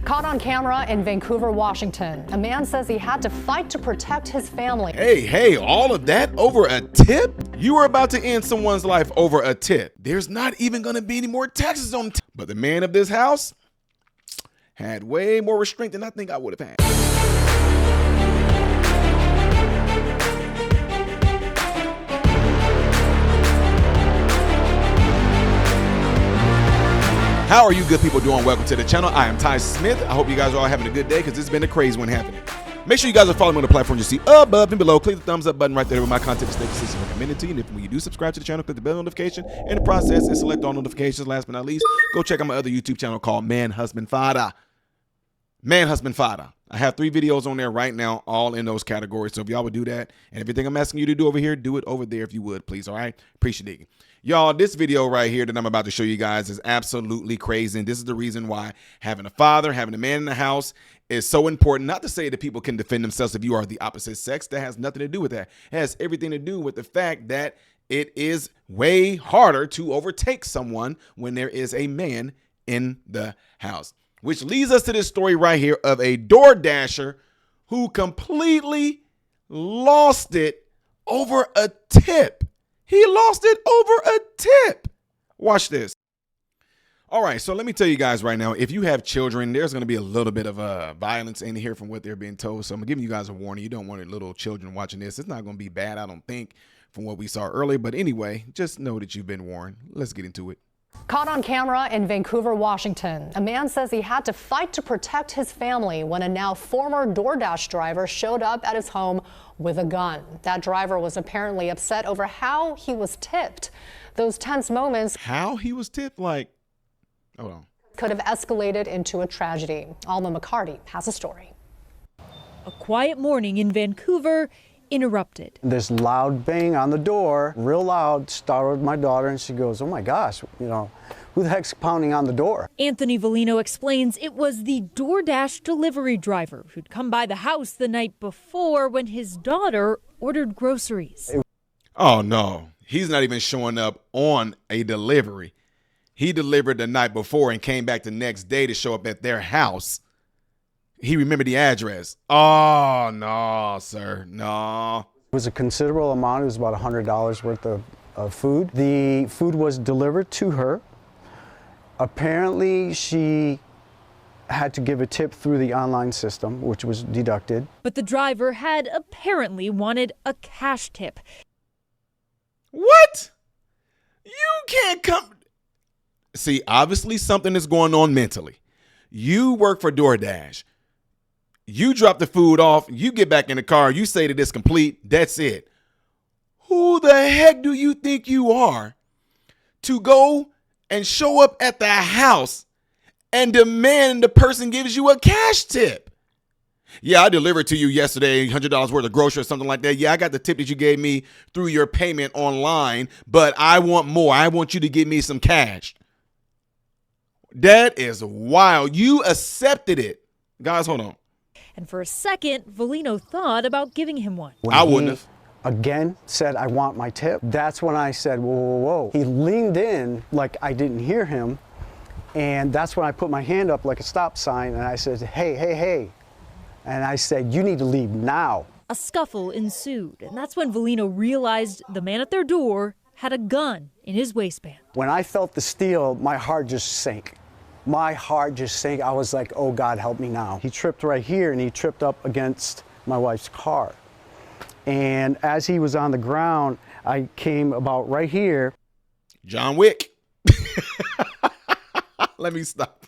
Caught on camera in Vancouver, Washington, a man says he had to fight to protect his family. Hey, all of that over a tip? You are about to end someone's life over a tip. There's not even going to be any more taxes on tip. But the man of this house had way more restraint than I think I would have had. How are you good people doing? Welcome to the channel. I am Ty Smith. I hope you guys are all having a good day because it's been a crazy one happening. Make sure you guys are following me on the platform you see above and below. Click the thumbs up button right there with my content to stay consistent recommended to you. And if when you do subscribe to the channel, click the bell notification in the process and select all notifications. Last but not least, go check out my other YouTube channel called Man Husband Fada. Man Husband Fada. I have 3 videos on there right now, all in those categories. So if y'all would do that, and everything I'm asking you to do over here, do it over there if you would, please. All right? Appreciate it. Y'all, this video right here that I'm about to show you guys is absolutely crazy. And this is the reason why having a father, having a man in the house is so important. Not to say that people can defend themselves if you are the opposite sex. That has nothing to do with that. It has everything to do with the fact that it is way harder to overtake someone when there is a man in the house. Which leads us to this story right here of a DoorDasher who completely lost it over a tip. He lost it over a tip. Watch this. All right, so let me tell you guys right now, if you have children, there's going to be a little bit of violence in here from what they're being told. So I'm giving you guys a warning. You don't want little children watching this. It's not going to be bad, I don't think, from what we saw earlier. But anyway, just know that you've been warned. Let's get into it. Caught on camera in Vancouver, Washington, a man says he had to fight to protect his family when a now former DoorDash driver showed up at his home with a gun. That driver was apparently upset over how he was tipped. Those tense moments. How he was tipped? Like, hold on. Could have escalated into a tragedy. Alma McCarty has a story. A quiet morning in Vancouver interrupted. This loud bang on the door, real loud, startled my daughter, and she goes, "Oh my gosh, who the heck's pounding on the door?" Anthony Volino explains it was the DoorDash delivery driver who'd come by the house the night before when his daughter ordered groceries. Oh no, he's not even showing up on a delivery. He delivered the night before and came back the next day to show up at their house. He remembered the address. Oh, no, sir, no. It was a considerable amount. It was about $100 worth of food. The food was delivered to her. Apparently, she had to give a tip through the online system, which was deducted. But the driver had apparently wanted a cash tip. What? You can't come. See, obviously something is going on mentally. You work for DoorDash. You drop the food off, you get back in the car, you say that it's complete, that's it. Who the heck do you think you are to go and show up at the house and demand the person gives you a cash tip? Yeah, I delivered to you yesterday $100 worth of groceries or something like that. Yeah, I got the tip that you gave me through your payment online, but I want more. I want you to give me some cash. That is wild. You accepted it. Guys, hold on. And for a second, Volino thought about giving him one. When I wouldn't have. Again said, "I want my tip." That's when I said, "Whoa, whoa, whoa." He leaned in like I didn't hear him. And that's when I put my hand up like a stop sign and I said, "Hey, hey, hey." And I said, "You need to leave now." A scuffle ensued, and that's when Volino realized the man at their door had a gun in his waistband. When I felt the steel, my heart just sank. My heart just sank. I was like, "Oh God, help me now." He tripped right here and he tripped up against my wife's car. And as he was on the ground, I came about right here. John Wick. Let me stop.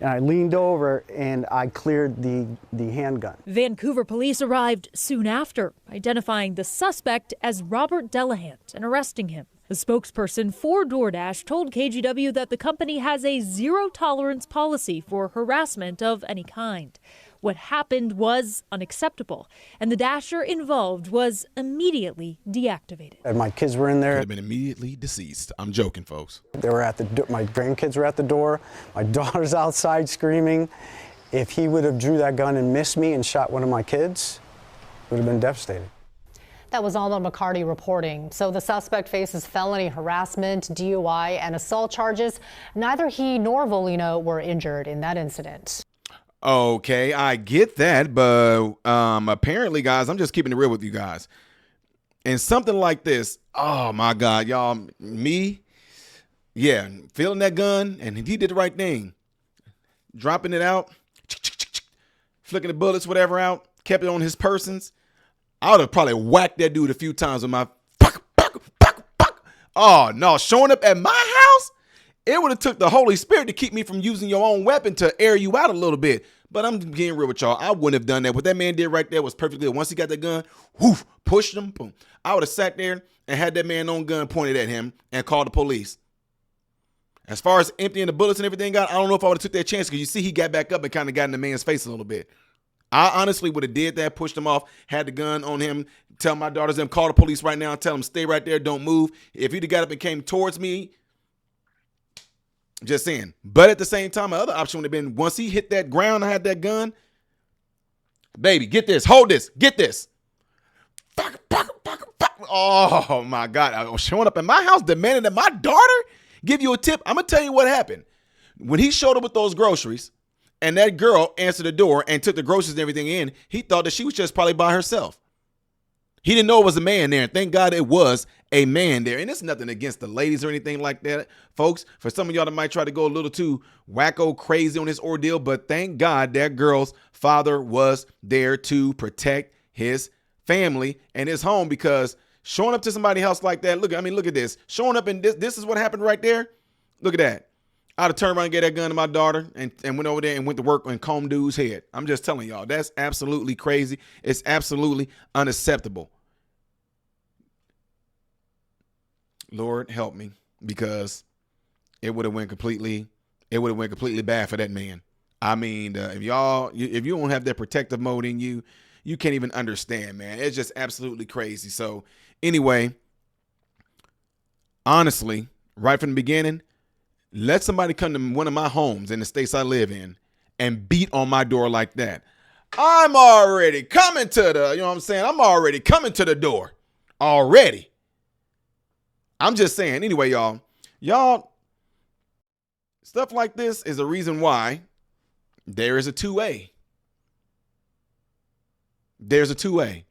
And I leaned over and I cleared the handgun. Vancouver police arrived soon after, identifying the suspect as Robert Delahant and arresting him. A spokesperson for DoorDash told KGW that the company has a zero-tolerance policy for harassment of any kind. What happened was unacceptable, and the Dasher involved was immediately deactivated. And my kids were in there. Could have been immediately deceased. I'm joking, folks. They were at the door. My grandkids were at the door. My daughter's outside screaming. If he would have drew that gun and missed me and shot one of my kids, it would have been devastating. That was Alma McCarty reporting. So the suspect faces felony harassment, DUI, and assault charges. Neither he nor Volino were injured in that incident. Okay, I get that, but apparently, guys, I'm just keeping it real with you guys. And something like this, oh my God, y'all, feeling that gun, and he did the right thing. Dropping it out, flicking the bullets, whatever out, kept it on his persons. I would have probably whacked that dude a few times with my oh no, showing up at my house, it would have took the Holy Spirit to keep me from using your own weapon to air you out a little bit. But I'm getting real with y'all. I wouldn't have done that. What that man did right there was perfectly good. Once he got the gun, whoof, pushed him, boom. I would have sat there and had that man own gun pointed at him and called the police. As far as emptying the bullets and everything out, I don't know if I would have took that chance, because you see he got back up and kind of got in the man's face a little bit. I honestly would have did that, pushed him off, had the gun on him, tell my daughters them, call the police right now, tell them stay right there, don't move. If he'd have got up and came towards me, just saying. But at the same time, my other option would have been, once he hit that ground, I had that gun, baby, get this, hold this, get this. Oh my God, I was showing up at my house demanding that my daughter give you a tip. I'm going to tell you what happened. When he showed up with those groceries, and that girl answered the door and took the groceries and everything in, he thought that she was just probably by herself. He didn't know it was a man there. And thank God it was a man there. And it's nothing against the ladies or anything like that, folks. For some of y'all that might try to go a little too wacko crazy on this ordeal, but thank God that girl's father was there to protect his family and his home, because showing up to somebody's house like that, look at this. Showing up in this is what happened right there. Look at that. I'd have turned around and gave that gun to my daughter and went over there and went to work and combed dude's head. I'm just telling y'all, that's absolutely crazy. It's absolutely unacceptable. Lord help me, because it would have went completely bad for that man. I mean, if you don't have that protective mode in you, you can't even understand, man. It's just absolutely crazy. So anyway, honestly, right from the beginning, let somebody come to one of my homes in the states I live in and beat on my door like that. I'm already coming to the, you know what I'm saying? I'm already coming to the door already. I'm just saying. Anyway, y'all, stuff like this is a reason why there is a 2A. There's a 2A.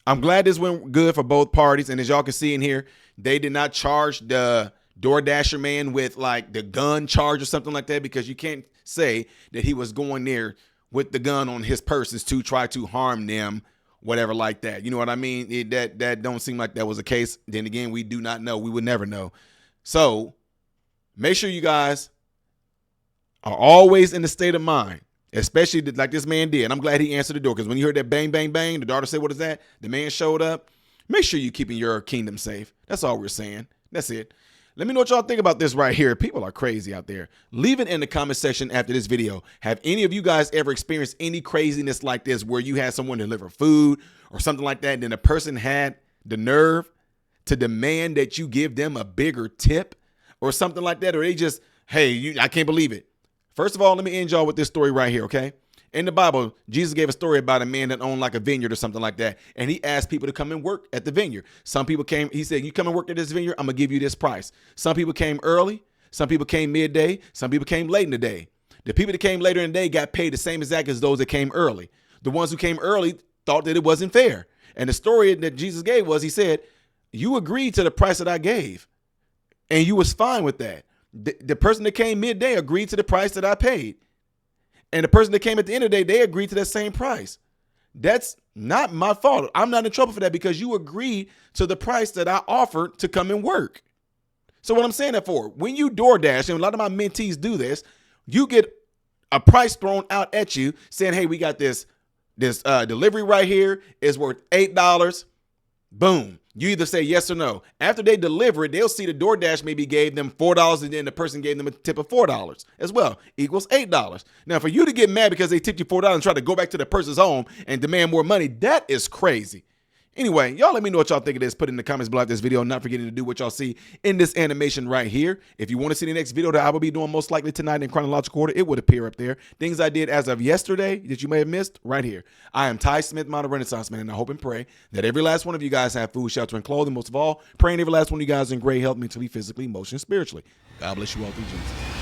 I'm glad this went good for both parties. And as y'all can see in here, they did not charge the DoorDasher man with like the gun charge or something like that, because you can't say that he was going there with the gun on his persons to try to harm them, whatever like that. You know what I mean? That don't seem like that was the case. Then again, we do not know. We would never know. So make sure you guys are always in the state of mind, especially like this man did. And I'm glad he answered the door, because when you heard that bang, bang, bang, the daughter said, what is that? The man showed up. Make sure you're keeping your kingdom safe. That's all we're saying. That's it. Let me know what y'all think about this right here. People are crazy out there. Leave it in the comment section after this video. Have any of you guys ever experienced any craziness like this, where you had someone deliver food or something like that, and then a person had the nerve to demand that you give them a bigger tip or something like that? Or they just, hey, I can't believe it. First of all, let me end y'all with this story right here, okay? In the Bible, Jesus gave a story about a man that owned like a vineyard or something like that. And he asked people to come and work at the vineyard. Some people came, he said, you come and work at this vineyard, I'm going to give you this price. Some people came early. Some people came midday. Some people came late in the day. The people that came later in the day got paid the same exact as those that came early. The ones who came early thought that it wasn't fair. And the story that Jesus gave was, he said, you agreed to the price that I gave, and you was fine with that. The person that came midday agreed to the price that I paid. And the person that came at the end of the day, they agreed to that same price. That's not my fault. I'm not in trouble for that, because you agreed to the price that I offered to come and work. So what I'm saying that for, when you DoorDash, and a lot of my mentees do this, you get a price thrown out at you saying, hey, we got this delivery right here is worth $8. Boom. You either say yes or no. After they deliver it, they'll see the DoorDash maybe gave them $4, and then the person gave them a tip of $4 as well, equals $8. Now, for you to get mad because they tipped you $4 and try to go back to the person's home and demand more money, that is crazy. Anyway, y'all let me know what y'all think of this. Put it in the comments below this video. Not forgetting to do what y'all see in this animation right here. If you want to see the next video that I will be doing most likely tonight in chronological order, it would appear up there. Things I did as of yesterday that you may have missed right here. I am Ty Smith, Modern Renaissance Man, and I hope and pray that every last one of you guys have food, shelter, and clothing. Most of all, praying every last one of you guys in great health, mentally, physically, emotionally, spiritually. God bless you all through Jesus.